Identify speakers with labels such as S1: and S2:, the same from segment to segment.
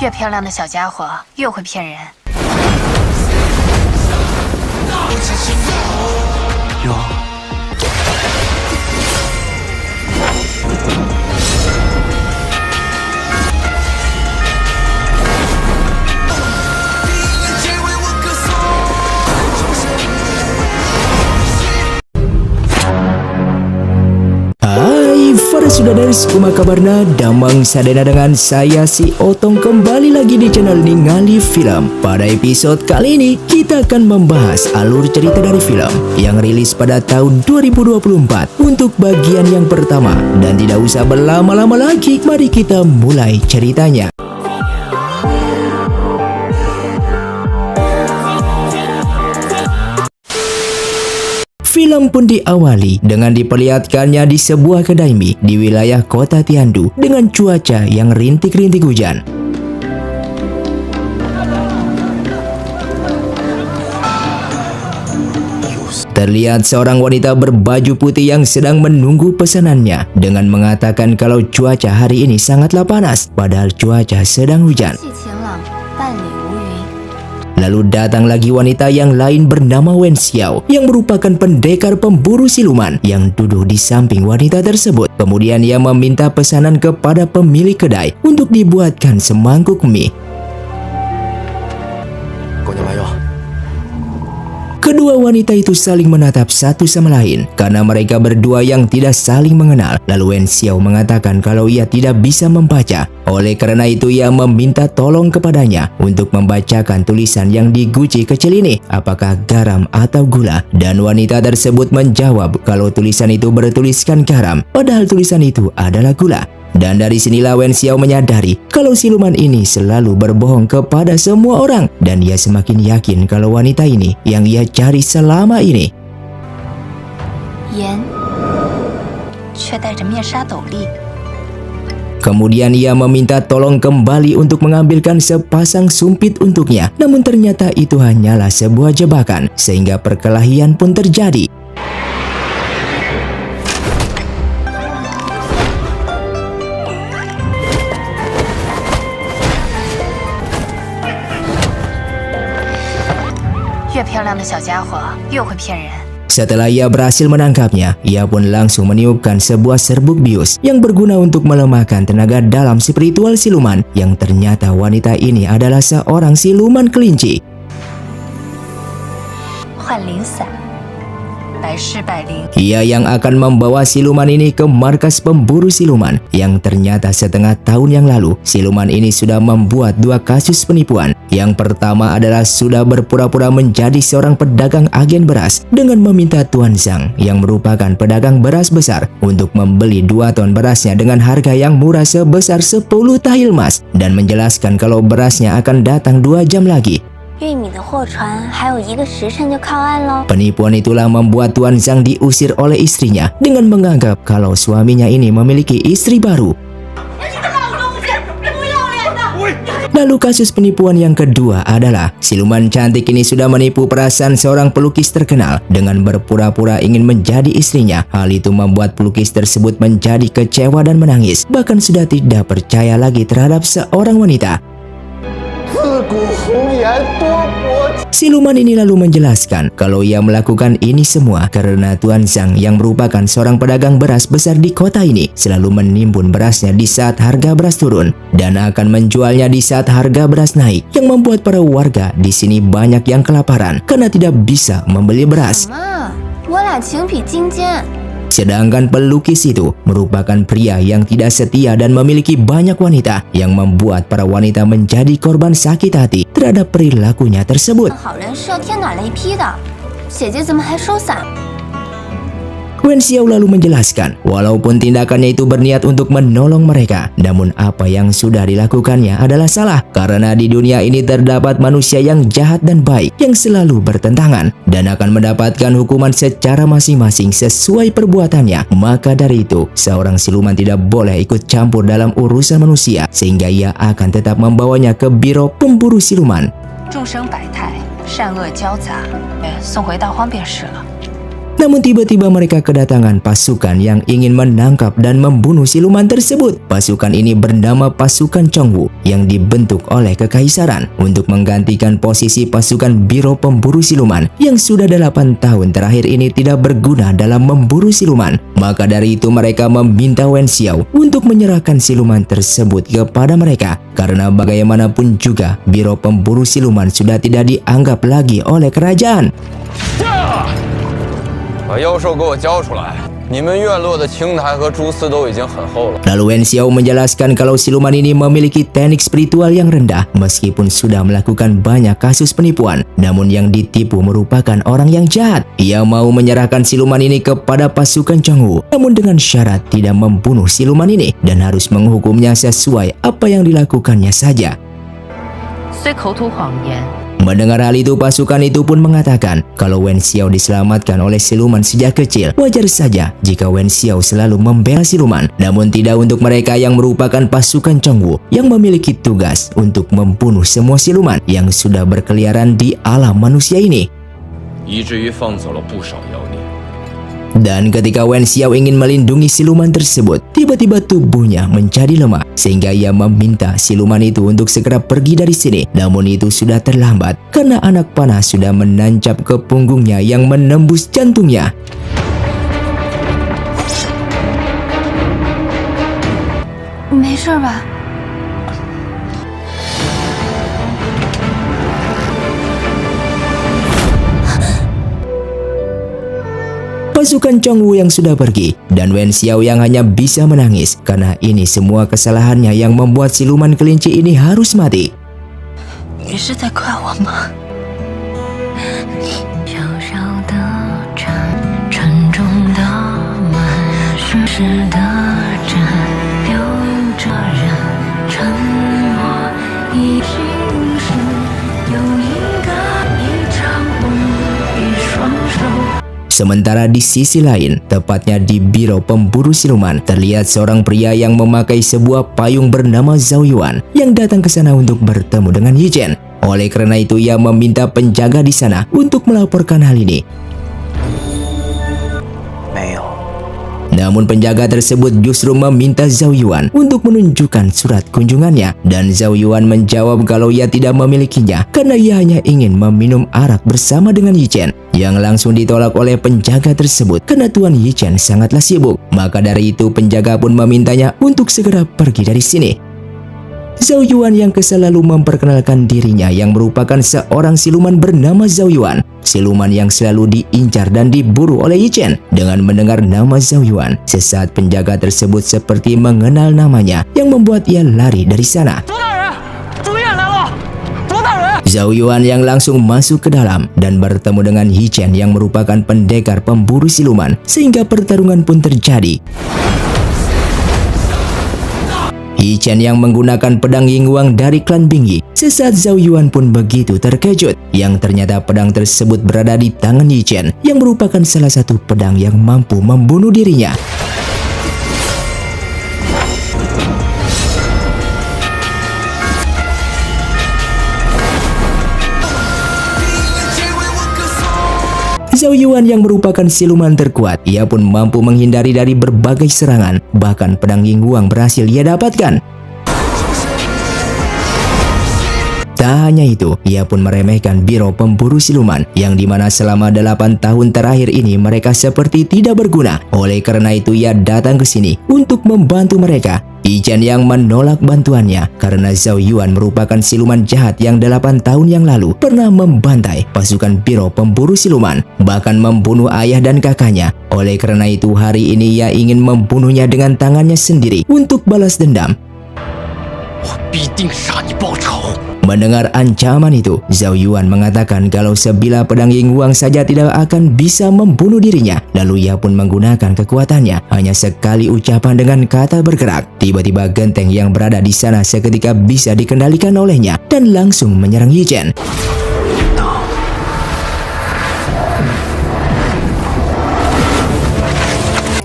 S1: 越漂亮的小家伙越会骗人。
S2: 有。
S3: Para Sudaders, kuma kabarna damang sadana dengan saya si Otong kembali lagi di channel Ningali Film. Pada episode kali ini kita akan membahas alur cerita dari film yang rilis pada tahun 2024 untuk bagian yang pertama. Dan tidak usah berlama-lama lagi, mari kita mulai ceritanya. Film pun diawali dengan diperlihatkannya di sebuah kedai mie di wilayah kota Tiandu dengan cuaca yang rintik-rintik hujan. Terlihat seorang wanita berbaju putih yang sedang menunggu pesanannya dengan mengatakan kalau cuaca hari ini sangatlah panas, padahal cuaca sedang hujan. Lalu datang lagi wanita yang lain bernama Wen Xiao yang merupakan pendekar pemburu siluman yang duduk di samping wanita tersebut. Kemudian ia meminta pesanan kepada pemilik kedai untuk dibuatkan semangkuk mie. Kedua wanita itu saling menatap satu sama lain karena mereka berdua yang tidak saling mengenal. Lalu Wen Xiao mengatakan kalau ia tidak bisa membaca. Oleh karena itu ia meminta tolong kepadanya untuk membacakan tulisan yang di guci kecil ini, apakah garam atau gula. Dan wanita tersebut menjawab kalau tulisan itu bertuliskan garam, padahal tulisan itu adalah gula. Dan dari sinilah Wen Xiao menyadari kalau siluman ini selalu berbohong kepada semua orang. Dan ia semakin yakin kalau wanita ini yang ia cari selama ini. Kemudian ia meminta tolong kembali untuk mengambilkan sepasang sumpit untuknya. Namun ternyata itu hanyalah sebuah jebakan, sehingga perkelahian pun terjadi. Setelah ia berhasil menangkapnya, ia pun langsung meniupkan sebuah serbuk bius yang berguna untuk melemahkan tenaga dalam spiritual siluman, yang ternyata wanita ini adalah seorang siluman kelinci. Ia yang akan membawa siluman ini ke markas pemburu siluman, yang ternyata setengah tahun yang lalu siluman ini sudah membuat dua kasus penipuan. Yang pertama adalah sudah berpura-pura menjadi seorang pedagang agen beras dengan meminta Tuan Zhang yang merupakan pedagang beras besar untuk membeli 2 ton berasnya dengan harga yang murah sebesar 10 tahil emas dan menjelaskan kalau berasnya akan datang 2 jam lagi. Penipuan itulah membuat Tuan Zhang diusir oleh istrinya dengan menganggap kalau suaminya ini memiliki istri baru. Lalu kasus penipuan yang kedua adalah siluman cantik ini sudah menipu perasaan seorang pelukis terkenal dengan berpura-pura ingin menjadi istrinya. Hal itu membuat pelukis tersebut menjadi kecewa dan menangis, bahkan sudah tidak percaya lagi terhadap seorang wanita. Siluman ini lalu menjelaskan kalau ia melakukan ini semua karena Tuan Zhang yang merupakan seorang pedagang beras besar di kota ini selalu menimbun berasnya di saat harga beras turun dan akan menjualnya di saat harga beras naik, yang membuat para warga di sini banyak yang kelaparan karena tidak bisa membeli beras. Sedangkan pelukis itu merupakan pria yang tidak setia dan memiliki banyak wanita, yang membuat para wanita menjadi korban sakit hati terhadap perilakunya tersebut. Wen Xiao lalu menjelaskan walaupun tindakannya itu berniat untuk menolong mereka, namun apa yang sudah dilakukannya adalah salah karena di dunia ini terdapat manusia yang jahat dan baik yang selalu bertentangan dan akan mendapatkan hukuman secara masing-masing sesuai perbuatannya. Maka dari itu, seorang siluman tidak boleh ikut campur dalam urusan manusia, sehingga ia akan tetap membawanya ke biro pemburu siluman. Namun tiba-tiba mereka kedatangan pasukan yang ingin menangkap dan membunuh siluman tersebut. Pasukan ini bernama pasukan Chongwu yang dibentuk oleh kekaisaran untuk menggantikan posisi pasukan Biro Pemburu Siluman yang sudah 8 tahun terakhir ini tidak berguna dalam memburu siluman. Maka dari itu mereka meminta Wen Xiao untuk menyerahkan siluman tersebut kepada mereka, karena bagaimanapun juga Biro Pemburu Siluman sudah tidak dianggap lagi oleh kerajaan.
S2: 把妖兽给我交出来！你们院落的青苔和蛛丝都已经很厚了。
S3: Lalu Wen Xiao menjelaskan kalau siluman ini memiliki teknik spiritual yang rendah meskipun sudah melakukan banyak kasus penipuan. Namun yang ditipu merupakan orang yang jahat. Ia mau menyerahkan siluman ini kepada pasukan Chongwu, namun dengan syarat tidak membunuh siluman ini dan harus menghukumnya sesuai apa yang dilakukannya saja.
S1: 虽口吐谎言，
S3: Mendengar hal itu, pasukan itu pun mengatakan kalau Wen Xiao diselamatkan oleh siluman sejak kecil. Wajar saja jika Wen Xiao selalu membela siluman, namun tidak untuk mereka yang merupakan pasukan Chongwu yang memiliki tugas untuk membunuh semua siluman yang sudah berkeliaran di alam manusia ini.
S2: 以至于放走了不少妖孽。
S3: Dan ketika Wen Xiao ingin melindungi siluman tersebut, tiba-tiba tubuhnya menjadi lemah sehingga ia meminta siluman itu untuk segera pergi dari sini. Namun itu sudah terlambat karena anak panah sudah menancap ke punggungnya yang menembus jantungnya.
S1: 没事吧？
S3: Pasukan Chongwu yang sudah pergi dan Wen Xiao yang hanya bisa menangis karena ini semua kesalahannya yang membuat siluman kelinci ini harus mati.
S1: 你是在怪我吗？小小的船，沉重的满是湿的针，留着人沉默。一心事有一个一场梦，一双手。
S3: Sementara di sisi lain, tepatnya di Biro Pemburu Siluman, terlihat seorang pria yang memakai sebuah payung bernama Zhao Yuan yang datang ke sana untuk bertemu dengan Yi Chen. Oleh karena itu, ia meminta penjaga di sana untuk melaporkan hal ini.
S2: 没有。
S3: Namun penjaga tersebut justru meminta Zhao Yuan untuk menunjukkan surat kunjungannya, dan Zhao Yuan menjawab kalau ia tidak memilikinya karena ia hanya ingin meminum arak bersama dengan Yi Chen, yang langsung ditolak oleh penjaga tersebut karena Tuan Yi Chen sangatlah sibuk. Maka dari itu penjaga pun memintanya untuk segera pergi dari sini. Zhao Yuan yang kesal lalu memperkenalkan dirinya yang merupakan seorang siluman bernama Zhao Yuan. Siluman yang selalu diincar dan diburu oleh Yi Chen. Dengan mendengar nama Zhao Yuan, sesaat penjaga tersebut seperti mengenal namanya yang membuat ia lari dari sana. Zhao Yuan yang langsung masuk ke dalam dan bertemu dengan Yi Chen yang merupakan pendekar pemburu siluman sehingga pertarungan pun terjadi. Yi Chen yang menggunakan pedang Yingguang dari klan Bingyi. Sesaat Zhao Yuan pun begitu terkejut yang ternyata pedang tersebut berada di tangan Yi Chen yang merupakan salah satu pedang yang mampu membunuh dirinya. Zhao Yuan yang merupakan siluman terkuat, ia pun mampu menghindari dari berbagai serangan, bahkan pedang Yingguang berhasil ia dapatkan. Tak hanya itu, ia pun meremehkan Biro Pemburu Siluman, yang dimana selama 8 tahun terakhir ini mereka seperti tidak berguna. Oleh karena itu ia datang ke sini untuk membantu mereka. Yi Chen yang menolak bantuannya karena Zhao Yuan merupakan siluman jahat yang 8 tahun yang lalu pernah membantai pasukan Biro Pemburu Siluman, bahkan membunuh ayah dan kakaknya. Oleh karena itu hari ini ia ingin membunuhnya dengan tangannya sendiri untuk balas dendam.
S2: 我必定杀你报仇！
S3: Mendengar ancaman itu, Zhao Yuan mengatakan kalau sebilah pedang Yingguang saja tidak akan bisa membunuh dirinya. Lalu ia pun menggunakan kekuatannya, hanya sekali ucapan dengan kata bergerak. Tiba-tiba genteng yang berada di sana seketika bisa dikendalikan olehnya dan langsung menyerang Yi Chen.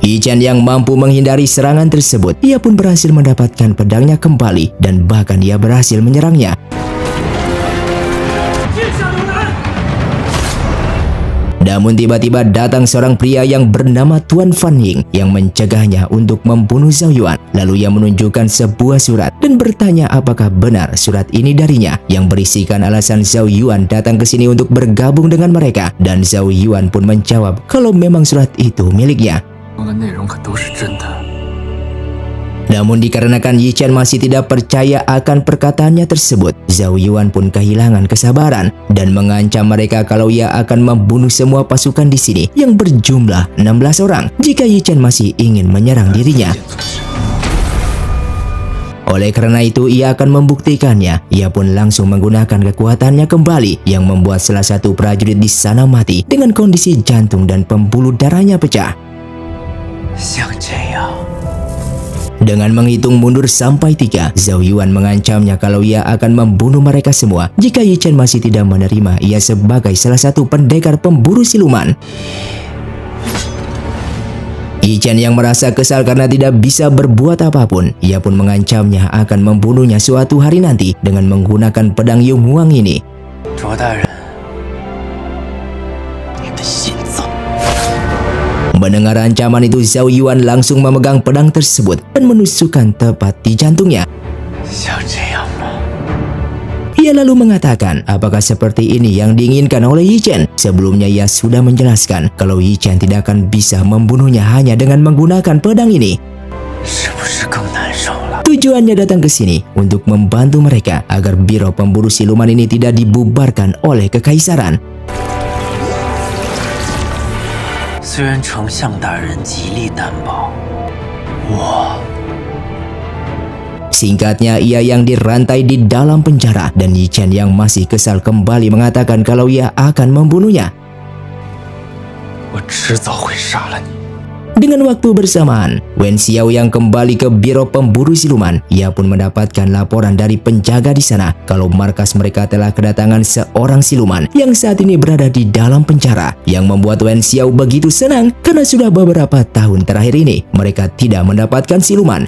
S3: Yi Chen yang mampu menghindari serangan tersebut, ia pun berhasil mendapatkan pedangnya kembali dan bahkan ia berhasil menyerangnya. Namun tiba-tiba datang seorang pria yang bernama Tuan Fan Ying yang mencegahnya untuk membunuh Zhao Yuan. Lalu ia menunjukkan sebuah surat dan bertanya apakah benar surat ini darinya, yang berisikan alasan Zhao Yuan datang ke sini untuk bergabung dengan mereka. Dan Zhao Yuan pun menjawab kalau memang surat itu miliknya. Namun dikarenakan Yi Chen masih tidak percaya akan perkataannya tersebut, Zhao Yuan pun kehilangan kesabaran dan mengancam mereka kalau ia akan membunuh semua pasukan di sini yang berjumlah 16 orang jika Yi Chen masih ingin menyerang dirinya. Oleh karena itu ia akan membuktikannya. Ia pun langsung menggunakan kekuatannya kembali yang membuat salah satu prajurit di sana mati dengan kondisi jantung dan pembuluh darahnya pecah. Dengan menghitung mundur sampai 3, Zhao Yuan mengancamnya kalau ia akan membunuh mereka semua jika Yi Chen masih tidak menerima ia sebagai salah satu pendekar pemburu siluman. Yi Chen yang merasa kesal karena tidak bisa berbuat apapun, ia pun mengancamnya akan membunuhnya suatu hari nanti dengan menggunakan pedang Yung Huang ini. Mendengar ancaman itu, Zhao Yuan langsung memegang pedang tersebut dan menusukkan tepat di jantungnya. Ia lalu mengatakan apakah seperti ini yang diinginkan oleh Yi Chen. Sebelumnya ia sudah menjelaskan kalau Yi Chen tidak akan bisa membunuhnya hanya dengan menggunakan pedang ini. Tujuannya datang ke sini untuk membantu mereka agar biro pemburu siluman ini tidak dibubarkan oleh kekaisaran. Singkatnya, ia yang dirantai di dalam penjara dan Yi Chen yang masih kesal kembali mengatakan kalau ia akan membunuhnya. Dengan waktu bersamaan, Wen Xiao yang kembali ke biro pemburu siluman, ia pun mendapatkan laporan dari penjaga di sana kalau markas mereka telah kedatangan seorang siluman yang saat ini berada di dalam penjara, yang membuat Wen Xiao begitu senang karena sudah beberapa tahun terakhir ini mereka tidak mendapatkan siluman.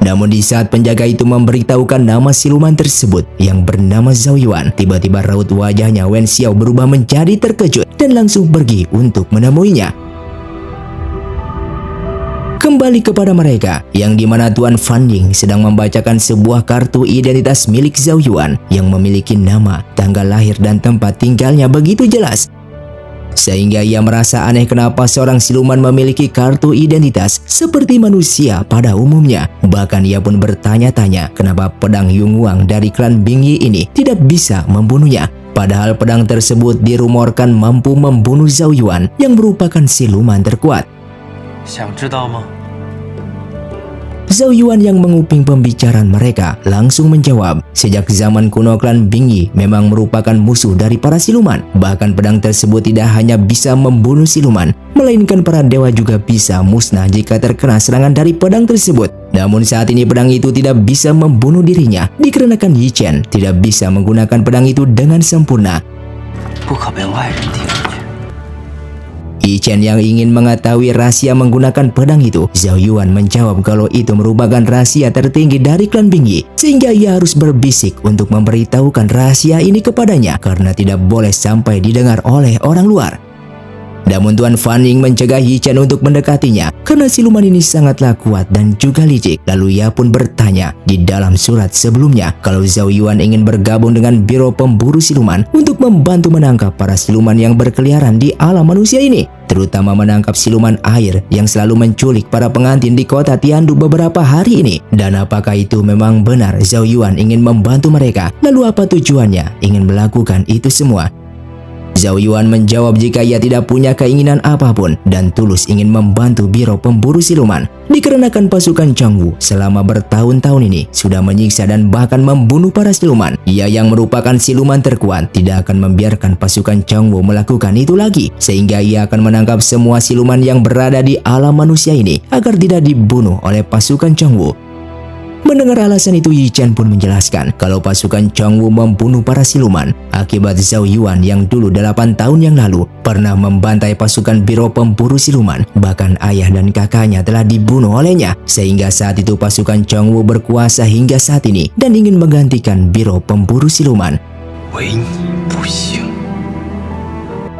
S3: Namun di saat penjaga itu memberitahukan nama siluman tersebut yang bernama Zhao Yuan, tiba-tiba raut wajahnya Wen Xiao berubah menjadi terkejut dan langsung pergi untuk menemuinya. Kembali kepada mereka, yang dimana Tuan Fan Ying sedang membacakan sebuah kartu identitas milik Zhao Yuan yang memiliki nama, tanggal lahir dan tempat tinggalnya begitu jelas. Sehingga ia merasa aneh kenapa seorang siluman memiliki kartu identitas seperti manusia pada umumnya. Bahkan ia pun bertanya-tanya kenapa pedang Yung Huang dari klan Bingyi ini tidak bisa membunuhnya. Padahal pedang tersebut dirumorkan mampu membunuh Zhao Yuan yang merupakan siluman terkuat. Zhao Yuan yang menguping pembicaraan mereka langsung menjawab, sejak zaman kuno klan Bingyi memang merupakan musuh dari para siluman. Bahkan pedang tersebut tidak hanya bisa membunuh siluman, melainkan para dewa juga bisa musnah jika terkena serangan dari pedang tersebut. Namun saat ini pedang itu tidak bisa membunuh dirinya, dikarenakan Yi Chen tidak bisa menggunakan pedang itu dengan sempurna. Yi Chen yang ingin mengetahui rahasia menggunakan pedang itu, Zhao Yuan menjawab kalau itu merupakan rahasia tertinggi dari klan Bingyi, sehingga ia harus berbisik untuk memberitahukan rahasia ini kepadanya karena tidak boleh sampai didengar oleh orang luar. Namun Tuan Fan Ying mencegah Yi Chen untuk mendekatinya karena siluman ini sangatlah kuat dan juga licik. Lalu ia pun bertanya di dalam surat sebelumnya kalau Zhao Yuan ingin bergabung dengan biro pemburu siluman untuk membantu menangkap para siluman yang berkeliaran di alam manusia ini, terutama menangkap siluman air yang selalu menculik para pengantin di kota Tiandu beberapa hari ini. Dan apakah itu memang benar Zhao Yuan ingin membantu mereka? Lalu apa tujuannya ingin melakukan itu semua? Zhao Yuan menjawab jika ia tidak punya keinginan apapun dan tulus ingin membantu biro pemburu siluman. Dikarenakan pasukan Changwu selama bertahun-tahun ini sudah menyiksa dan bahkan membunuh para siluman. Ia yang merupakan siluman terkuat tidak akan membiarkan pasukan Changwu melakukan itu lagi, sehingga ia akan menangkap semua siluman yang berada di alam manusia ini agar tidak dibunuh oleh pasukan Changwu. Mendengar alasan itu, Yi Chen pun menjelaskan kalau pasukan Changwu membunuh para siluman akibat Zhao Yuan yang dulu 8 tahun yang lalu pernah membantai pasukan biro pemburu siluman. Bahkan ayah dan kakaknya telah dibunuh olehnya, sehingga saat itu pasukan Changwu berkuasa hingga saat ini dan ingin menggantikan biro pemburu siluman.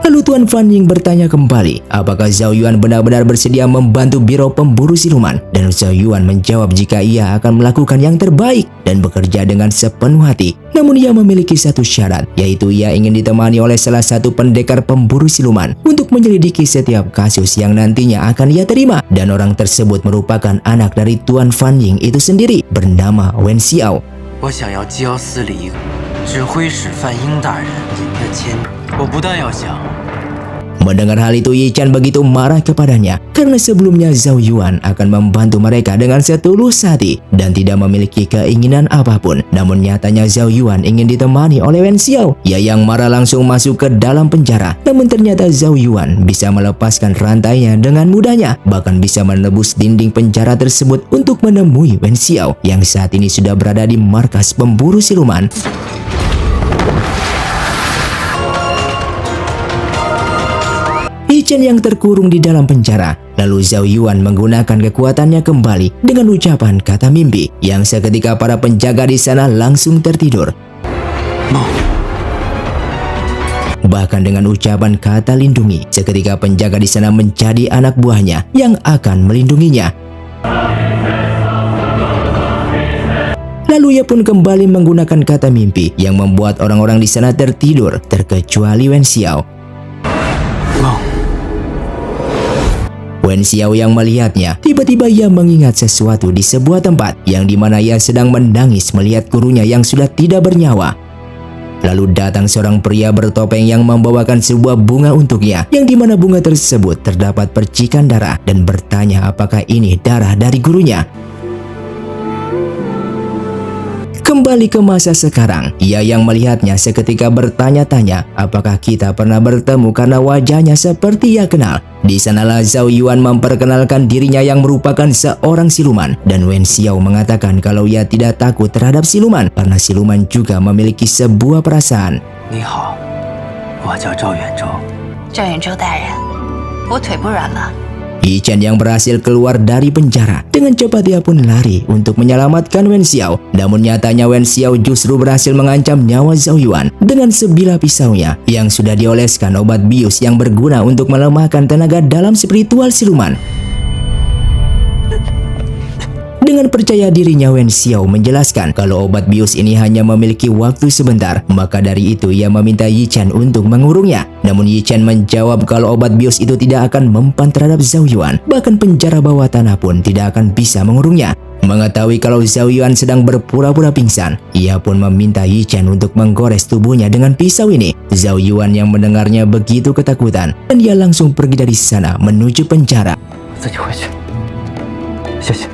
S3: Lalu Tuan Fan Ying bertanya kembali, apakah Zhao Yuan benar-benar bersedia membantu Biro Pemburu Siluman? Dan Zhao Yuan menjawab jika ia akan melakukan yang terbaik dan bekerja dengan sepenuh hati. Namun ia memiliki satu syarat, yaitu ia ingin ditemani oleh salah satu pendekar pemburu siluman untuk menyelidiki setiap kasus yang nantinya akan ia terima. Dan orang tersebut merupakan anak dari Tuan Fan Ying itu sendiri, bernama Wen Xiao.
S4: 我想要交司礼指挥使范英大人您的签，我不但要想。
S3: Mendengar hal itu, Yi Chen begitu marah kepadanya karena sebelumnya Zhao Yuan akan membantu mereka dengan setulus hati dan tidak memiliki keinginan apapun. Namun nyatanya Zhao Yuan ingin ditemani oleh Wen Xiao. Ia yang marah langsung masuk ke dalam penjara. Namun ternyata Zhao Yuan bisa melepaskan rantainya dengan mudahnya, bahkan bisa menebus dinding penjara tersebut untuk menemui Wen Xiao yang saat ini sudah berada di markas pemburu siluman. Yi Chen yang terkurung di dalam penjara. Lalu Zhao Yuan menggunakan kekuatannya kembali dengan ucapan kata mimpi yang seketika para penjaga di sana langsung tertidur. Bahkan dengan ucapan kata lindungi, seketika penjaga di sana menjadi anak buahnya yang akan melindunginya. Lalu ia pun kembali menggunakan kata mimpi yang membuat orang-orang di sana tertidur terkecuali Wen Xiao. Wen Xiao yang melihatnya, tiba-tiba ia mengingat sesuatu di sebuah tempat yang dimana ia sedang menangis melihat gurunya yang sudah tidak bernyawa. Lalu datang seorang pria bertopeng yang membawakan sebuah bunga untuknya, yang dimana bunga tersebut terdapat percikan darah dan bertanya apakah ini darah dari gurunya. Kembali ke masa sekarang, ia yang melihatnya seketika bertanya-tanya apakah kita pernah bertemu karena wajahnya seperti ia kenal. Di sanalah Zhao Yuan memperkenalkan dirinya yang merupakan seorang siluman, dan Wen Xiao mengatakan kalau ia tidak takut terhadap siluman karena siluman juga memiliki sebuah perasaan.
S4: 你好，我叫赵远洲。
S5: 赵远洲大人，我腿不软了。
S3: Yi Chen yang berhasil keluar dari penjara. Dengan cepat ia pun lari untuk menyelamatkan Wen Xiao. Namun nyatanya Wen Xiao justru berhasil mengancam nyawa Zhao Yuan dengan sebilah pisaunya yang sudah dioleskan obat bius yang berguna untuk melemahkan tenaga dalam spiritual siluman. Dengan percaya dirinya, Wen Xiao menjelaskan kalau obat bius ini hanya memiliki waktu sebentar. Maka dari itu ia meminta Yi Chen untuk mengurungnya. Namun Yi Chen menjawab kalau obat bius itu tidak akan mempan terhadap Zhao Yuan. Bahkan penjara bawah tanah pun tidak akan bisa mengurungnya. Mengetahui kalau Zhao Yuan sedang berpura-pura pingsan, ia pun meminta Yi Chen untuk menggores tubuhnya dengan pisau ini. Zhao Yuan yang mendengarnya begitu ketakutan dan dia langsung pergi dari sana menuju penjara.
S4: 自己回去，谢谢。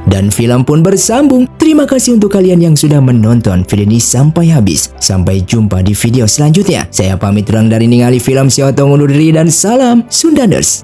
S3: Dan film pun bersambung. Terima kasih untuk kalian yang sudah menonton video ini sampai habis. Sampai jumpa di video selanjutnya. Saya pamit urang dari ningali film Xiao Tong undur diri dan salam Sundaners.